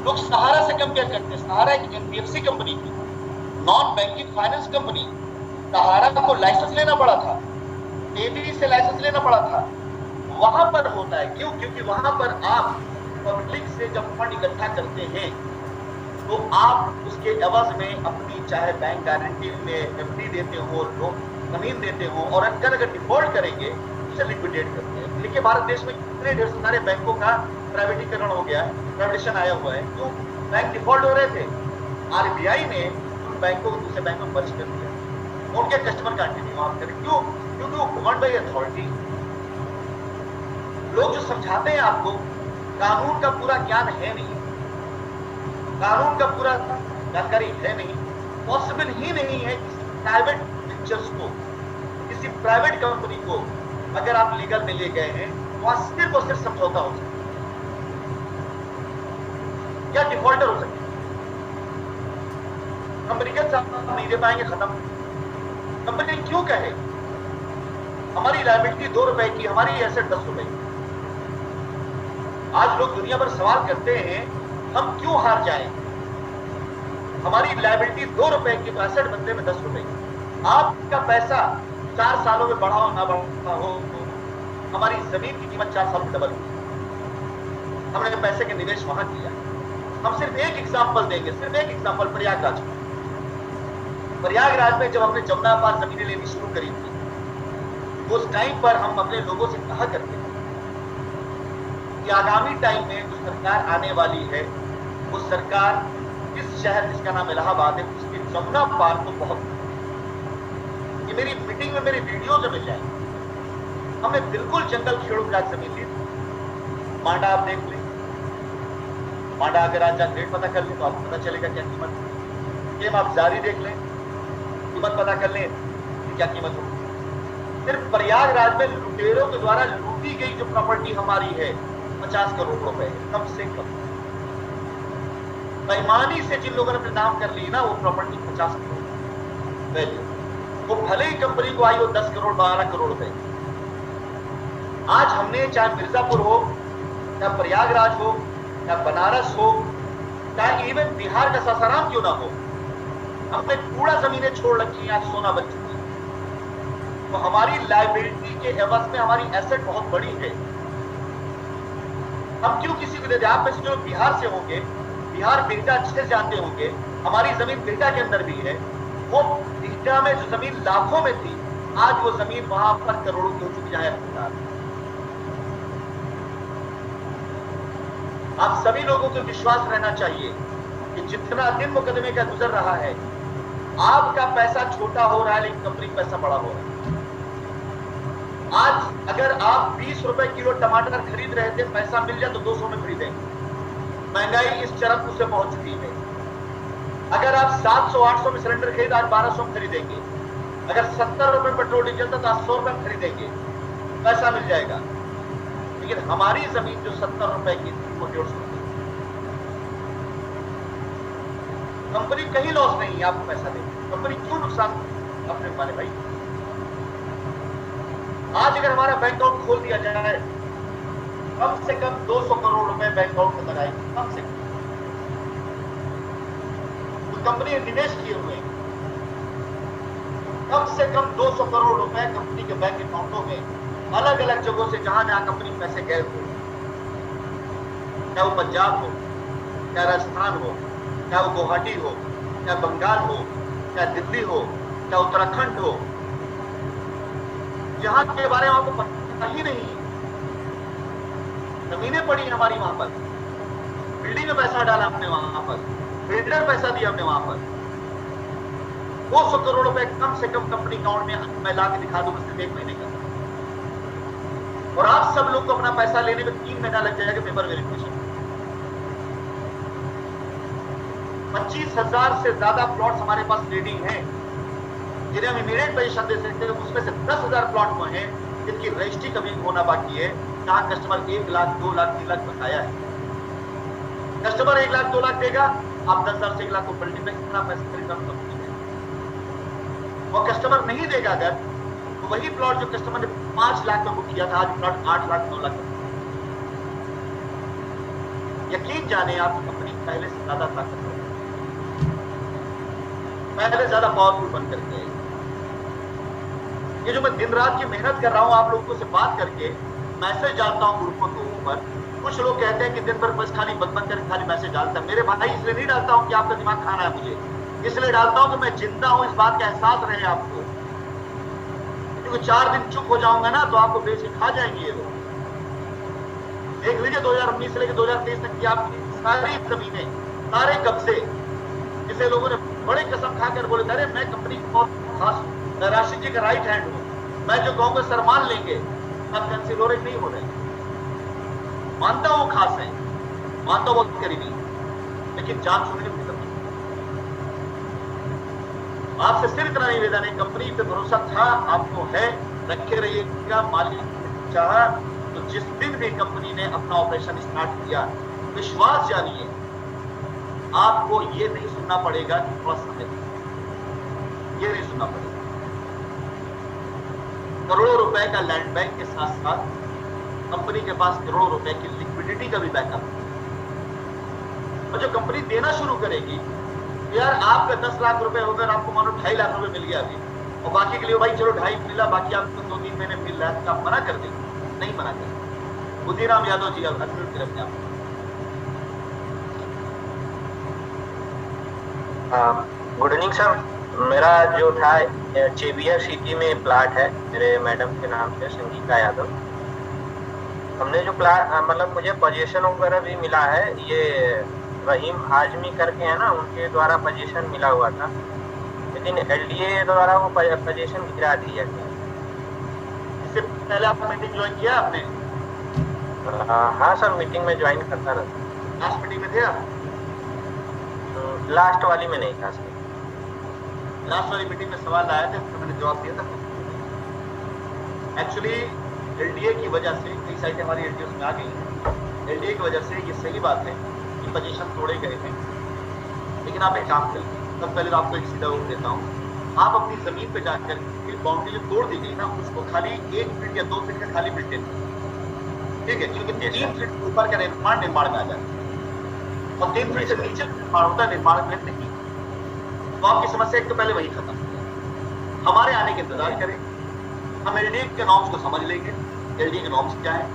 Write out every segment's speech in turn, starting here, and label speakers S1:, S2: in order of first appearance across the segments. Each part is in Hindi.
S1: लोग सहारा से कंपेयर करते हैं। सहारा एक एनबीएफसी कंपनी थी, नॉन बैंकिंग फाइनेंस कंपनी। सहारा को लाइसेंस लेना पड़ा था, एबी से लाइसेंस लेना पड़ा था। वहां पर होता है क्यों? क्योंकि वहां पर आप पब्लिक से जब फंड इकट्ठा करते हैं तो आप उसके एवज में अपनी चाहे बैंक गारंटी में एफडी देते हो, लोन जमीन देते हो, और अगर डिफॉल्ट करेंगे उसे लिक्विडेट करते हैं। देखिए भारत देश में कितने ढेर सारे बैंकों का प्राइवेटीकरण हो गया, प्राइवेटेशन आया हुआ है। क्यों? बैंक डिफॉल्ट हो रहे थे, आरबीआई ने उन बैंकों को दूसरे बैंकों में मर्ज कर दिया, उनके कस्टमर कंटिन्यू आप करें। क्यों? क्योंकि वो गवर्नड बाय अथॉरिटी। लोग जो समझाते हैं आपको, कानून का पूरा ज्ञान है नहीं, कानून का पूरा जानकारी है नहीं। पॉसिबल ही नहीं है किसी प्राइवेट पिक्चर्स को, किसी प्राइवेट कंपनी को अगर आप लीगल में ले गए हैं, वहां सिर्फ और सिर्फ समझौता हो सकता है, क्या डिफॉल्टर हो सकते हैं। कंपनी के साथ नहीं दे पाएंगे, खत्म। कंपनी क्यों कहे हमारी लायबिलिटी 2 रुपए की, हमारी एसेट 10 रुपए की। आज लोग दुनिया भर सवाल करते हैं हम क्यों हार जाएं? हमारी लायबिलिटी 2 रुपए की, एसेट बनते में 10 रुपए की। आपका पैसा 4 सालों में बढ़ा हो ना बढ़ा हो, हमारी जमीन की कीमत 4 साल में डबल हुई। हमने पैसे के निवेश वहां किया। हम सिर्फ एक एग्जांपल देंगे, सिर्फ एक एग्जांपल प्रयागराज में। प्रयागराज में जब हमने जमुना पार जमीनें लेनी शुरू करी थी, उस टाइम पर हम अपने लोगों से कहा करते थे कि आगामी टाइम में जो सरकार आने वाली है, वो सरकार इस शहर जिसका नाम इलाहाबाद है, उसके जमुना पार को बहुत, ये मेरी मीटिंग में मेरी वीडियो जो मिल जाएंगे। हमने बिल्कुल जंगल खेड़ों में जमीन ली। मांडा आप देख लें, मांडा अगर आज रेट पता कर लें तो आपको पता चलेगा क्या कीमत है। गेम आप जारी देख लें, कीमत पता कर लें कि क्या कीमत होगी। सिर्फ प्रयागराज में लुटेरों के द्वारा लूटी गई जो प्रॉपर्टी हमारी है 50 करोड़ रुपए है, कम से कम। बेईमानी से जिन लोगों ने अपने नाम कर ली ना, वो प्रॉपर्टी 50 करोड़ वैल्यू, वो भले ही कंपनी को आई हो 10 करोड़ 12 करोड़ रुपए। आज हमने चाहे मिर्जापुर हो, चाहे प्रयागराज हो, चाहे बनारस हो, चाहे इवन बिहार का सासाराम क्यों ना हो, हमने कूड़ा जमीनें छोड़ रखी हैं, आज सोना बन चुकी है। तो हमारी लायबिलिटी के एवज में हमारी एसेट बहुत बड़ी है। हम क्यों किसी को दे दें? आप में से जो बिहार से होंगे, बिहार बिहटा अच्छे से जानते होंगे, हमारी जमीन बिहटा के अंदर भी है। वो बिहटा में जो जमीन लाखों में थी, आज वो जमीन वहां पर करोड़ों की हो चुकी है। आप सभी लोगों को विश्वास रहना चाहिए कि जितना दिन मुकदमे का गुजर रहा है, आपका पैसा छोटा हो रहा है लेकिन कंपनी का पैसा बड़ा हो रहा है। आज अगर आप 20 रुपए किलो टमाटर खरीद रहे थे, पैसा मिल जाए तो 200 में खरीदेंगे। महंगाई इस चरम से पहुंच चुकी है। अगर आप 700-800 में सिलेंडर खरीद, आज 1200 में खरीदेंगे। अगर 70 रुपए पेट्रोल डीजल था तो आज 100 रुपए में खरीदेंगे, पैसा मिल जाएगा। लेकिन हमारी जमीन जो 70 रुपए की थी, वो 150 रुपए। कंपनी कहीं लॉस नहीं है, आपको पैसा देगी। कंपनी क्यों नुकसान अपने माने भाई? आज अगर हमारा बैंक अकाउंट खोल दिया जाए, कम से कम 200 करोड़ रुपए बैंक अकाउंट में लगाएंगे, कम से कम। तो कंपनी ने निवेश किए हुए हैं, कम से कम 200 करोड़ रुपए कंपनी के बैंक अकाउंटों में अलग अलग जगहों से, जहां जहां कंपनी पैसे गए हुए, चाहे वो पंजाब हो, चाहे राजस्थान हो, चाहे वो गुवाहाटी हो, चाहे बंगाल हो, चाहे दिल्ली हो, चाहे उत्तराखंड हो, जहां के बारे में आपको पता ही नहीं। जमीनें पड़ी हमारी वहां पर, बिल्डिंग में पैसा डाला हमने वहां पर, बिल्डर पैसा दिया हमने वहां पर। 200 करोड़ रुपए कम से कम कंपनी अकाउंट में मैं ला के दिखा दूं सिर्फ 1 महीने का। और आप सब लोग को अपना पैसा लेने में 3 महीना लग जाएगा पेपर वेरिफिकेशन। 25,000 से ज्यादा प्लॉट्स हमारे पास ट्रेडिंग है, जिन्हें हम इमीडिएट पोजीशन दे सकते हैं। उसमें से 10,000 प्लॉट वो हैं जिनकी रजिस्ट्री कभी होना बाकी है, जहां कस्टमर 1 लाख 2 लाख 3 लाख बकाया है। कस्टमर 1 लाख 2 लाख देगा, आप 10,000 से 1 लाख को मल्टीप्लाई कितना पैसा खरीदा कंपनी में। और कस्टमर नहीं देगा अगर, तो वही प्लॉट जो कस्टमर ने 5 लाख में बुक किया था, आज प्लॉट 8 लाख 9 लाख। यकीन जाने आपकी कंपनी पहले से ज्यादा ताकतवर, पहले ज्यादा पावरफुल बन करके आएगी। ये जो मैं दिन रात की मेहनत कर रहा हूं आप लोगों से बात करके, मैसेज डालता हूं ग्रुपों के ऊपर। कुछ लोग कहते हैं कि दिन भर बस खाली बंद करके खाली मैसेज डालता है। मेरे भाई इसलिए नहीं डालता हूं कि आपका दिमाग खाना है मुझे, इसलिए डालता हूं कि मैं जिंदा हूं, इस बात का एहसास रहे आपको। क्योंकि 4 दिन चुप हो जाऊंगा ना तो आपको बेच के खा जाएंगे ये लोग। देख लीजिए 2019 से लेकर 2023 तक की आपकी सारी जमीनें, सारे कब्जे, जिसे लोगों ने बड़े कसम खाकर बोले अरे मैं कंपनी को बहुत खास हूं, मैं राशिद जी का राइट हैंड हूं, मैं जो कहूंगा सर मान लेंगे, अब कंसिडरेट नहीं हो रहे। मानता हूं खास है, मानता हूं बहुत करीबी, लेकिन जान छूने की फिक्र नहीं। आपसे सिर्फ इतना निवेदन है, कंपनी पे भरोसा था, आपको है, रखे रहिएगा। मालिक चाहा तो जिस दिन भी कंपनी ने अपना ऑपरेशन स्टार्ट किया, विश्वास जानिए आपको ये नहीं सुनना पड़ेगा कि थोड़ा समय, ये नहीं सुनना पड़ेगा। करोड़ों रुपए का लैंड बैंक के साथ साथ कंपनी के पास करोड़ों रुपए की लिक्विडिटी का भी बैकअप है। और जो कंपनी देना शुरू करेगी, यार आपका 10 लाख रुपए होगा, आपको मानो 2.5 लाख रुपए मिल गया अभी, और बाकी के लिए भाई चलो 2.5 मिला, बाकी आपको 2-3 महीने मिल रहा है, तो आप मना कर देंगे? नहीं मना करेंगे। बुद्धिराम यादव जी अनम्यूट करें अपने आप।
S2: Good evening sir. मेरा जो था चेबियर सिटी में प्लाट है, मेरे मैडम के नाम से, संगीता यादव। हमने जो प्लाट मतलब मुझे पोजीशन वगैरह भी मिला है, ये रहीम आजमी करके है ना, उनके द्वारा पोजीशन मिला हुआ था, लेकिन एलडीए द्वारा वो पोजीशन गिरा दिया गया।
S1: इससे पहले आप मीटिंग ज्वाइन किया आपने?
S2: हाँ सर, मीटिंग में ज्वाइन करता रहता।
S1: लास्ट मीटिंग में थे आप?
S2: लास्ट वाली में नहीं था सर।
S1: लास्ट वाली मीटिंग में सवाल आया था, तो मैंने जवाब दिया था। एक्चुअली एलडीए की वजह से कई साइटें हमारी एलडीए में आ गई। एलडीए की वजह से ये सही बात है कि पोजीशन तोड़े गए हैं, लेकिन आप एक काम करिए। सबसे पहले तो आपको एक सीधा रूप देता हूँ, आप अपनी जमीन पे जाकर बाउंड्री जो तोड़ दी गई ना, उसको खाली 1 फीट या 2 फीट का खाली मेंटेन, ठीक है? क्योंकि 3 फीट ऊपर का निर्माण में आ जाता है और 3 फीट से नीचे निर्माण होता है, निर्माण में नहीं। तो आपकी समस्या एक तो पहले वही खत्म। हमारे आने के इंतजार करें, हम एलडीए के नॉर्म्स को समझ लेंगे, एलडीए के नॉर्म्स क्या है,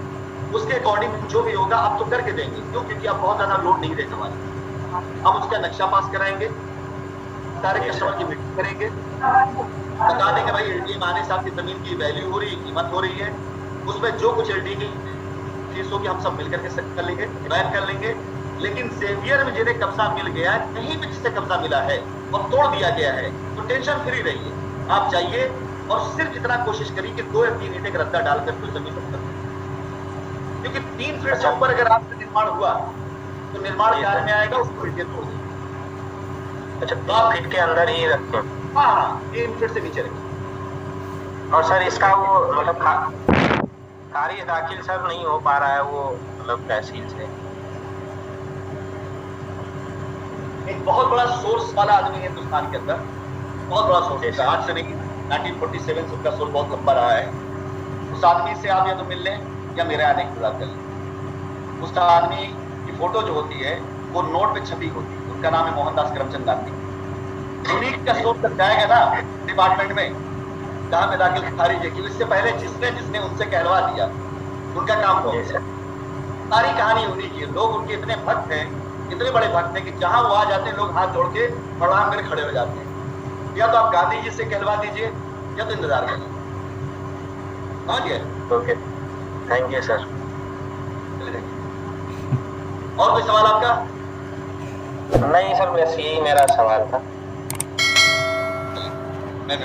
S1: उसके अकॉर्डिंग जो भी होगा आप तो करके देंगे। क्यों? क्योंकि आप बहुत ज्यादा लोड नहीं देने वाले। हम उसका नक्शा पास कराएंगे, सारे कस्टमर की मीटिंग करेंगे, बता देंगे भाई एलडीए में आने से आपकी जमीन की वैल्यू हो रही है, कीमत हो रही है, उसमें जो कुछ एलडीए की फीस होगी हम सब मिलकर के कर लेंगे, बैन कर लेंगे। लेकिन जेवियर में जिन्हें कब्जा मिल गया है, कहीं भी जिससे कब्जा मिला है और तोड़ दिया गया है, तो टेंशन फ्री रहिए। आप जाइए और सिर्फ इतना कोशिश करिए कि 2 या 3 ईंटें का रद्दा डालकर तो जमीन पर, क्योंकि 3 फीट से ऊपर अगर आपसे निर्माण हुआ तो निर्माण कार्य में आएगा, उसको ईंटें तोड़ देंगे।
S2: अच्छा, 3 फीट के अंदर ही रखते हैं?
S1: हाँ, 3 फीट से नीचे रखिए।
S2: और सर इसका वो मतलब खारिज दाखिल सर नहीं हो पा रहा है, वो मतलब तहसील से।
S1: एक बहुत बड़ा सोर्स वाला आदमी है हिंदुस्तान के अंदर, बहुत बड़ा सोर्स है, आज से नहीं 1947 से उसका सोर्स बहुत लंबा रहा है। उस आदमी से आप या तो मिल लें या मेरे आने की इंतजार कर लें। उस आदमी की फोटो जो होती है वो नोट पे छपी होती है, उनका नाम है मोहनदास करमचंद गांधी। उन्हीं का सोर्स तक जाएगा ना डिपार्टमेंट में जहां में दाखिल खारिज है कि इससे पहले जिसने उनसे कहलवा दिया, उनका काम हो गया। सारी कहानी उन्हीं की है। लोग उनके इतने भक्त हैं, इतने बड़े भक्त हैं कि जहां वो आ जाते हैं लोग हाथ जोड़ के प्रणाम करके खड़े हो जाते हैं। या तो आप गांधी जी से कहलवा दीजिए या तो इंतजार करिए। समझ गए?
S2: Okay, thank you sir.
S1: और कोई सवाल आपका?
S2: नहीं सर, बस यही मेरा सवाल था।
S1: मैं